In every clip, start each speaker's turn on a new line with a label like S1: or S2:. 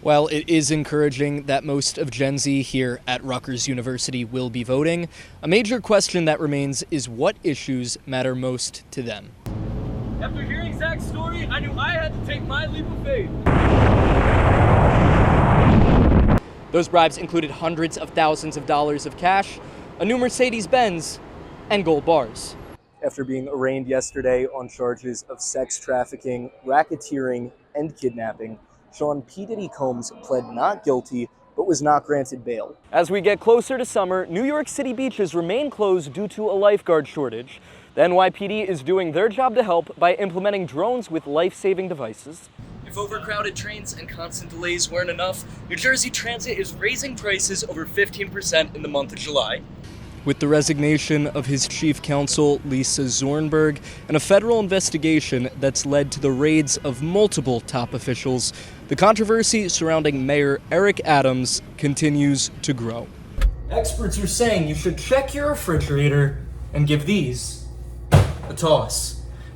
S1: While it is encouraging that most of Gen Z here at Rutgers University will be voting, a major question that remains is what issues matter most to them.
S2: After hearing Zach's story, I knew I had to take my leap of faith.
S1: Those bribes included hundreds of thousands of dollars of cash, a new Mercedes-Benz, and gold bars. After being arraigned yesterday on charges of sex trafficking, racketeering, and kidnapping, Sean P. Diddy Combs pled not guilty, but was not granted bail. As we get closer to summer, New York City beaches remain closed due to a lifeguard shortage. The NYPD is doing their job to help by implementing drones with life-saving devices. If overcrowded trains and constant delays weren't enough, New Jersey Transit is raising prices over 15% in the month of July. With the resignation of his chief counsel, Lisa Zornberg, and a federal investigation that's led to the raids of multiple top officials, the controversy surrounding Mayor Eric Adams continues to grow. Experts are saying you should check your refrigerator and give these a toss.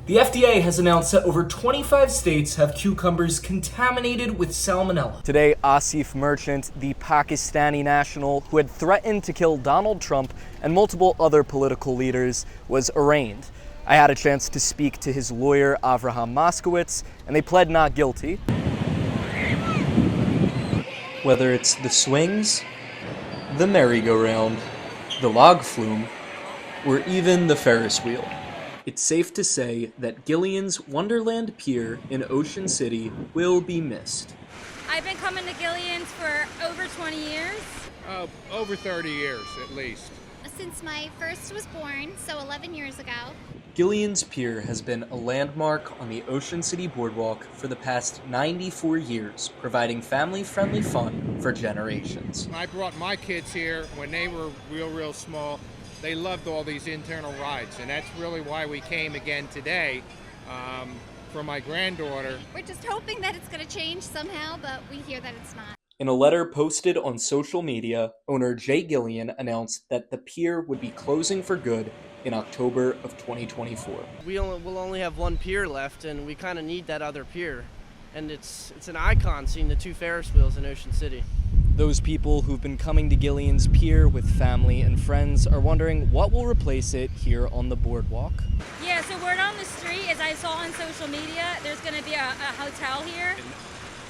S1: The FDA has announced that over 25 states have cucumbers contaminated with salmonella. Today, Asif Merchant, the Pakistani national who had threatened to kill Donald Trump and multiple other political leaders, was arraigned. I had a chance to speak to his lawyer, Avraham Moskowitz, and they pled not guilty. Whether it's the swings, the merry-go-round, the log flume, or even the Ferris wheel, it's safe to say that Gillians' Wonderland Pier in Ocean City will be missed.
S3: I've been coming to Gillians for over 20 years.
S4: Over 30 years, at least.
S5: Since my first was born, so 11 years ago.
S1: Gillians Pier has been a landmark on the Ocean City Boardwalk for the past 94 years, providing family-friendly fun for generations.
S4: I brought my kids here when they were real small. They loved all these internal rides, and that's really why we came again today for my granddaughter.
S5: We're just hoping that it's going to change somehow, but we hear that it's not.
S1: In a letter posted on social media, owner Jay Gillian announced that the pier would be closing for good in October of 2024.
S6: We'll only have one pier left, and we kind of need that other pier. And it's an icon seeing the two Ferris wheels in Ocean City. Those people who've been coming to Gillian's Pier with family and friends are wondering what will replace it here on the boardwalk.
S3: Yeah, so word on the street, as I saw on social media, there's going to be a hotel here.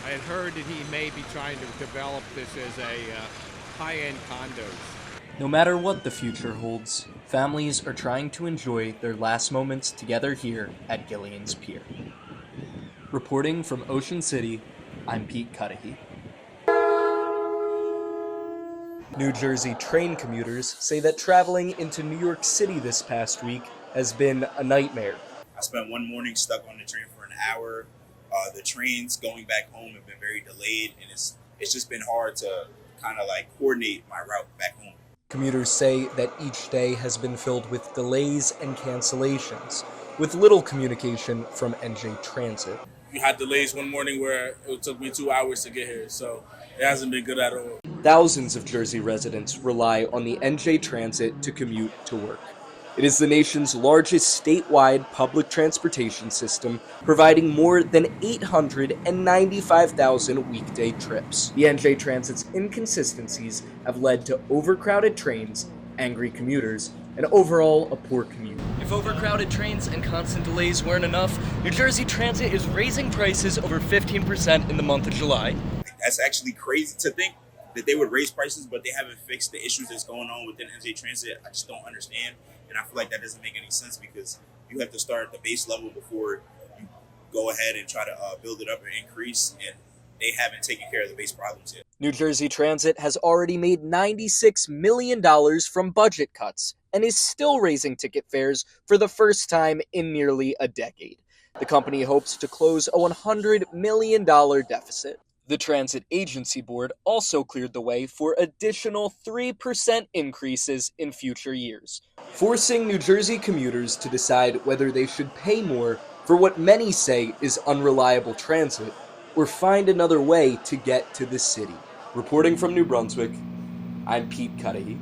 S4: I had heard that he may be trying to develop this as a high-end condos.
S1: No matter what the future holds, families are trying to enjoy their last moments together here at Gillian's Pier. Reporting from Ocean City, I'm Pete Cuddihy. New Jersey train commuters say that traveling into New York City this past week has been a nightmare.
S7: I spent one morning stuck on the train for an hour. The trains going back home have been very delayed, and it's just been hard to kind of like coordinate my route back home.
S1: Commuters say that each day has been filled with delays and cancellations, with little communication from NJ Transit.
S8: We had delays one morning where it took me 2 hours to get here, so it hasn't been good at all.
S1: Thousands of Jersey residents rely on the NJ Transit to commute to work. It is the nation's largest statewide public transportation system, providing more than 895,000 weekday trips. The NJ Transit's inconsistencies have led to overcrowded trains, angry commuters, and overall a poor commute. If overcrowded trains and constant delays weren't enough, New Jersey Transit is raising prices over 15% in the month of July.
S7: That's actually crazy to think that they would raise prices, but they haven't fixed the issues that's going on within NJ Transit. I just don't understand, and I feel like that doesn't make any sense because you have to start at the base level before you go ahead and try to build it up and increase, and they haven't taken care of the base problems yet.
S1: New Jersey Transit has already made $96 million from budget cuts and is still raising ticket fares for the first time in nearly a decade. The company hopes to close a $100 million deficit. The Transit Agency Board also cleared the way for additional 3% increases in future years, forcing New Jersey commuters to decide whether they should pay more for what many say is unreliable transit or find another way to get to the city. Reporting from New Brunswick, I'm Pete Cuddihy.